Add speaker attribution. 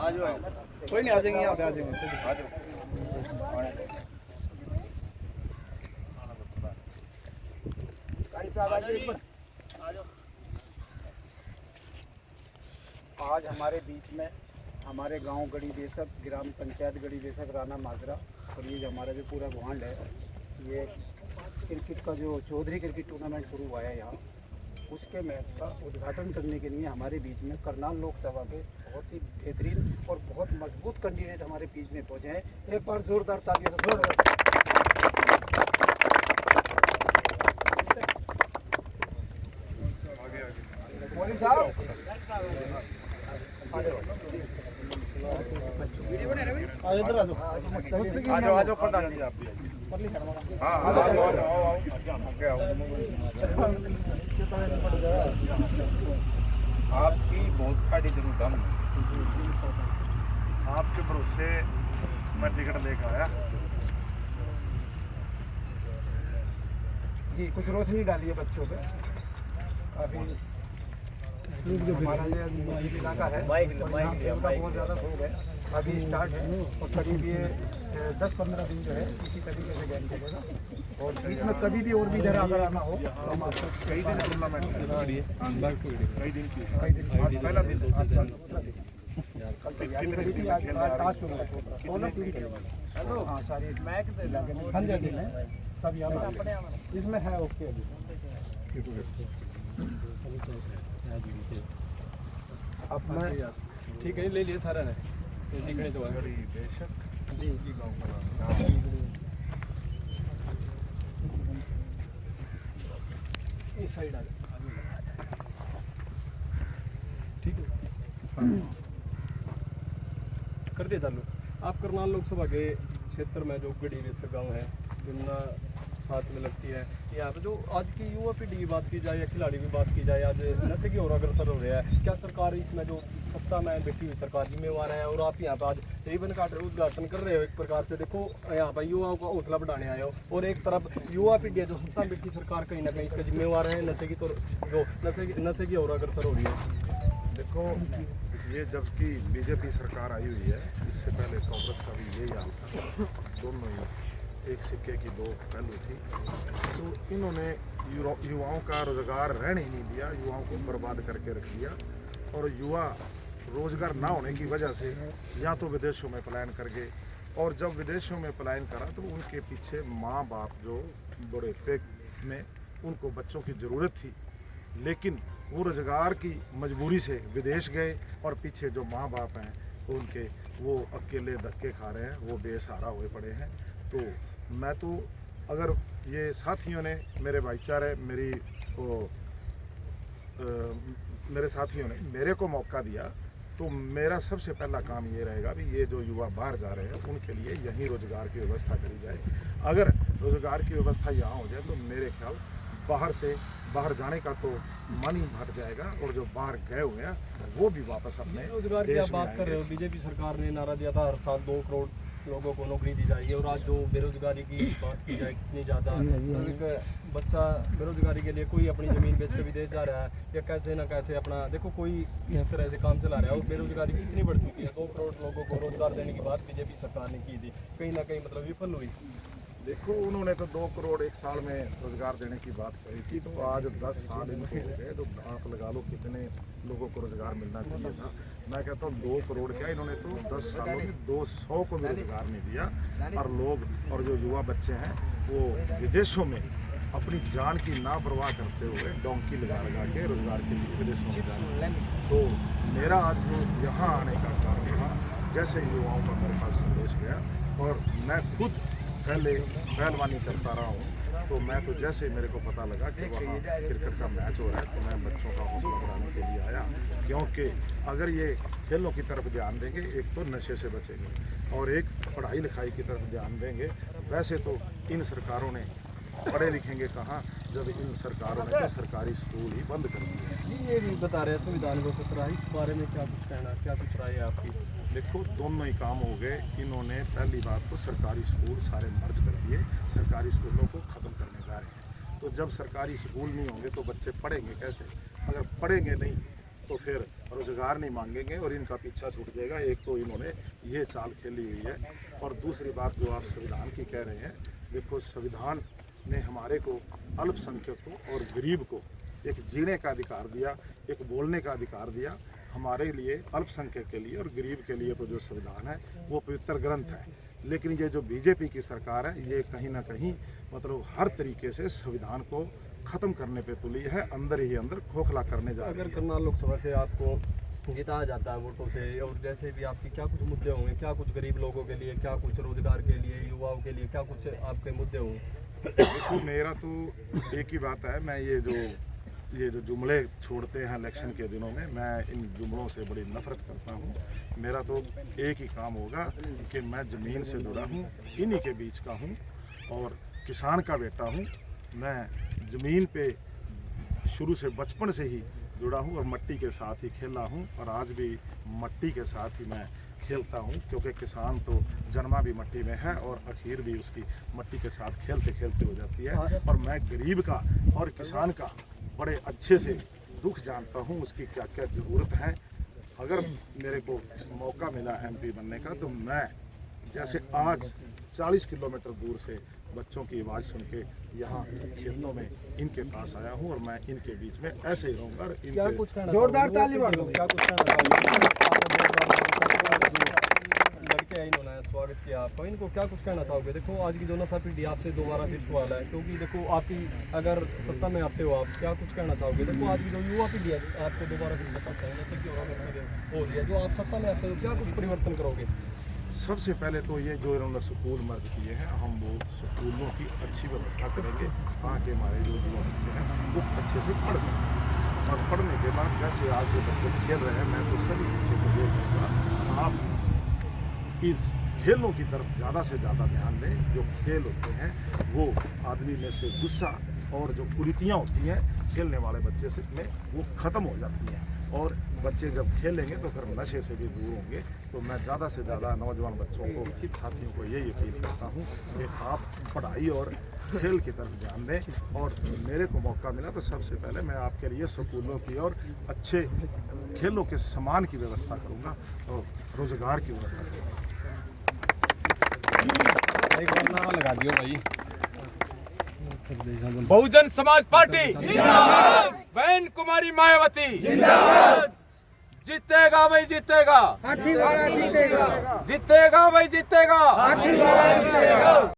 Speaker 1: कोई नहीं, आ जाएंगे यहाँ पे, आ जाएंगे। आज हमारे बीच में हमारे गांव गढ़ी देशक, ग्राम पंचायत गढ़ी देशक, राना माजरा, और ये जो हमारा जो पूरा ग्राउंड है, ये क्रिकेट का जो चौधरी क्रिकेट टूर्नामेंट शुरू हुआ है यहाँ, उसके मैच का उद्घाटन करने के लिए हमारे बीच में करनाल लोकसभा के बहुत ही बेहतरीन और बहुत मजबूत कैंडिडेट हमारे बीच में पहुँचे हैं। एक बार जोरदार तालियों से मौलवी साहब,
Speaker 2: आ जाओ प्रधान जी, आप भी हाँ आओ। आपकी बहुत खाड़ी जरूरत है, आपके भरोसे मैं टिकट लेकर आया
Speaker 1: जी। कुछ रोशनी डालिए बच्चों पे। अभी हमारा ये इलाका है, बहुत ज़्यादा शौक है, अभी स्टार्ट है और करीब ये 10-15 दिन जो है इसी तरीके से गेम चलेगा। और बीच में कभी भी और भी इधर अगर आना हो तो हम आपको
Speaker 2: कई दिन टूर्नामेंट कई दिन की
Speaker 1: आज
Speaker 2: पहला दिन
Speaker 1: कल तैयारी करी थी, आज शुरू है। हाँ सारी खंजा दिन है सब यहाँ पर इसमें है। ओके
Speaker 3: अपना ठीक है, ले लिए सारा ने तो
Speaker 2: गढ़ी देशक
Speaker 1: जी
Speaker 2: गाँव का नाम।
Speaker 3: इस साइड आ ठीक है, कर दिया चालू। आप करनाल लोकसभा के क्षेत्र में जो गढ़ी देशक गाँव है, जितना साथ में लगती है, यहाँ पे जो आज की युवा पीढ़ी की बात की जाए या खिलाड़ी की बात की जाए, आज नशे की ओर अग्रसर हो रहा है। क्या सरकार इसमें जो सत्ता में बैठी हुई सरकार जिम्मेवार है? और आप यहाँ पे आज रिबन काट उद्घाटन कर रहे हो एक प्रकार से, देखो यहाँ पर युवाओं का हौसला बढ़ाने आए हो, और एक तरफ युवा पीढ़ी जो सत्ता में बैठी सरकार कहीं ना कहीं इसका जिम्मेवार है, नशे की तो जो नशे की ओर अग्रसर हो रही है।
Speaker 2: देखो, ये जबकि बीजेपी सरकार आई हुई है, इससे पहले कांग्रेस का भी यही हाल था, दोनों ही एक सिक्के की दो पहलू थी। तो इन्होंने युवाओं का रोजगार रहने ही नहीं दिया, युवाओं को बर्बाद करके रख दिया, और युवा रोजगार ना होने की वजह से या तो विदेशों में पलायन कर गए, और जब विदेशों में पलायन करा तो उनके पीछे माँ बाप जो बुढ़ापे में उनको बच्चों की ज़रूरत थी, लेकिन वो रोजगार की मजबूरी से विदेश गए, और पीछे जो माँ बाप हैं उनके वो अकेले धक्के खा रहे हैं, वो बेसहारा हुए पड़े हैं। तो मैं तो अगर ये साथियों ने मेरे भाईचारे मेरे साथियों ने मेरे को मौका दिया, तो मेरा सबसे पहला काम ये रहेगा भी ये जो युवा बाहर जा रहे हैं उनके लिए यहीं रोज़गार की व्यवस्था करी जाए। अगर रोज़गार की व्यवस्था यहाँ हो जाए तो मेरे ख्याल बाहर जाने का तो मन ही हट जाएगा, और जो बाहर गए हुए हैं वो भी वापस अपने
Speaker 3: रोजगार की आप बात कर रहे हो, बीजेपी सरकार ने नारा दिया था हर साल 2 करोड़ लोगों को नौकरी दी जाएगी, और आज जो बेरोजगारी की बात की जाए कितनी ज़्यादा, तो एक बच्चा बेरोजगारी के लिए कोई अपनी ज़मीन बेच के विदेश जा रहा है, या कैसे ना कैसे अपना देखो कोई इस तरह से काम चला रहा है, और बेरोजगारी कितनी बढ़ चुकी है। 2 करोड़ लोगों को रोजगार देने की बात बीजेपी सरकार ने की थी, कहीं ना कहीं मतलब विफल हुई।
Speaker 2: देखो, उन्होंने तो 2 करोड़ एक साल में रोजगार देने की बात करी थी, तो आज 10 साल इनको हो गए, तो आप लगा लो कितने लोगों को रोजगार मिलना चाहिए था। मैं कहता हूँ 2 करोड़ क्या, इन्होंने तो 10 सालों में 200 को भी रोजगार नहीं दिया, और लोग और जो युवा बच्चे हैं वो विदेशों में अपनी जान की नापरवाह करते हुए डोंकी लगा के रोजगार के लिए विदेशों में जा रहे हैं। तो मेरा आज जो यहाँ आने का कारण था, जैसे युवाओं का मेरे पास संदेश गया, और मैं खुद पहले पहलवानी करता रहा हूँ, तो मैं तो जैसे मेरे को पता लगा कि वहाँ क्रिकेट का मैच हो रहा है, तो मैं बच्चों का हौसला बढ़ाने के लिए आया, क्योंकि अगर ये खेलों की तरफ ध्यान देंगे, एक तो नशे से बचेंगे, और एक पढ़ाई लिखाई की तरफ ध्यान देंगे। वैसे तो इन सरकारों ने पढ़े लिखेंगे कहाँ, जब इन सरकारों ने तो सरकारी स्कूल ही बंद कर दिए।
Speaker 3: ये भी बता रहे हैं संविधान को खतरा, इस बारे में क्या कुछ कहना, क्या कुछ राय है आपकी?
Speaker 2: देखो, दोनों ही काम हो गए। इन्होंने पहली बात तो सरकारी स्कूल सारे मर्ज कर दिए, सरकारी स्कूलों को ख़त्म करने जा रहे हैं। तो जब सरकारी स्कूल नहीं होंगे तो बच्चे पढ़ेंगे कैसे? अगर पढ़ेंगे नहीं तो फिर रोजगार नहीं मांगेंगे और इनका पीछा छूट जाएगा। एक तो इन्होंने ये चाल खेली हुई है, और दूसरी बात जो आप संविधान की कह रहे हैं, देखो संविधान ने हमारे को अल्पसंख्यक को और गरीब को एक जीने का अधिकार दिया, एक बोलने का अधिकार दिया। हमारे लिए अल्पसंख्यक के लिए और गरीब के लिए तो जो संविधान है वो पवित्र ग्रंथ है, लेकिन ये जो बीजेपी की सरकार है ये कहीं ना कहीं मतलब हर तरीके से संविधान को ख़त्म करने पे तुली है, अंदर ही अंदर खोखला करने जा रही
Speaker 3: अगर
Speaker 2: है।
Speaker 3: करनाल लोकसभा से आपको जिताया जाता है वोटों से, और जैसे भी आपकी क्या कुछ मुद्दे होंगे, क्या कुछ गरीब लोगों के लिए, क्या कुछ रोजगार के लिए, युवाओं के लिए क्या कुछ आपके मुद्दे होंगे?
Speaker 2: देखो मेरा तो एक ही बात है, मैं ये जो जुमले छोड़ते हैं इलेक्शन के दिनों में, मैं इन जुमलों से बड़ी नफरत करता हूँ। मेरा तो एक ही काम होगा कि मैं ज़मीन से जुड़ा हूँ, इन्हीं के बीच का हूँ और किसान का बेटा हूँ। मैं ज़मीन पे शुरू से बचपन से ही जुड़ा हूँ और मिट्टी के साथ ही खेला हूँ, और आज भी मिट्टी के साथ ही मैं खेलता हूँ, क्योंकि किसान तो जन्मा भी मिट्टी में है और आखिर भी उसकी मिट्टी के साथ खेलते खेलते हो जाती है। और मैं गरीब का और किसान का बड़े अच्छे से दुख जानता हूँ, उसकी क्या क्या ज़रूरत है। अगर मेरे को मौका मिला एमपी बनने का, तो मैं जैसे आज 40 किलोमीटर दूर से बच्चों की आवाज़ सुन के यहाँ खेतों में इनके पास आया हूँ, और मैं इनके बीच में ऐसे ही रहूँगा।
Speaker 3: क्या कुछ कहना
Speaker 1: जोरदार ताली मार दो।
Speaker 3: क्या कुछ कहना चाहोगे? लड़के हैं, इन्होंने स्वागत किया आपका, इनको क्या कुछ कहना चाहोगे? देखो आज की जो नशा पीढ़ी आपसे दोबारा फिर सवाल है, क्योंकि देखो आपकी अगर सत्ता में आते हो आप, क्या कुछ कहना चाहोगे? देखो आज की जो युवा पीढ़ी है आपको दोबारा फिर बताते हैं नशे की हो रही है, जो आप सत्ता में आते हो क्या कुछ परिवर्तन करोगे?
Speaker 2: सबसे पहले तो ये जो इन्होंने स्कूल मर्ज किए हैं, हम वो स्कूलों की अच्छी व्यवस्था करेंगे ताकि हमारे जो युवा बच्चे हैं वो अच्छे से पढ़ सकें। और पढ़ने के बाद जैसे आज जो बच्चे खेल रहे हैं, मैं तो सभी बच्चे को ये कहूँगा, आप इस खेलों की तरफ ज़्यादा से ज़्यादा ध्यान दें। जो खेल होते हैं वो आदमी में से गुस्सा और जो कुरीतियाँ होती हैं खेलने वाले बच्चे से में वो ख़त्म हो जाती हैं, और बच्चे जब खेलेंगे तो फिर नशे से भी दूर होंगे। तो मैं ज़्यादा से ज़्यादा नौजवान बच्चों को, साथियों को यही अपील करता हूँ कि आप पढ़ाई और खेल की तरफ ध्यान दें। और मेरे को मौका मिला तो सबसे पहले मैं आपके लिए स्कूलों की और अच्छे खेलों के सामान की व्यवस्था करूँगा और रोज़गार की व्यवस्था करूँगा।
Speaker 3: एक बार नारा लगा दियो भाई।
Speaker 4: बहुजन समाज पार्टी जिंदाबाद, बहन कुमारी मायावती जिंदाबाद, जीतेगा भाई जीतेगा,
Speaker 1: हाथी वाला जीतेगा,
Speaker 4: जीतेगा भाई जीतेगा।
Speaker 1: हाथी वाला जीतेगा।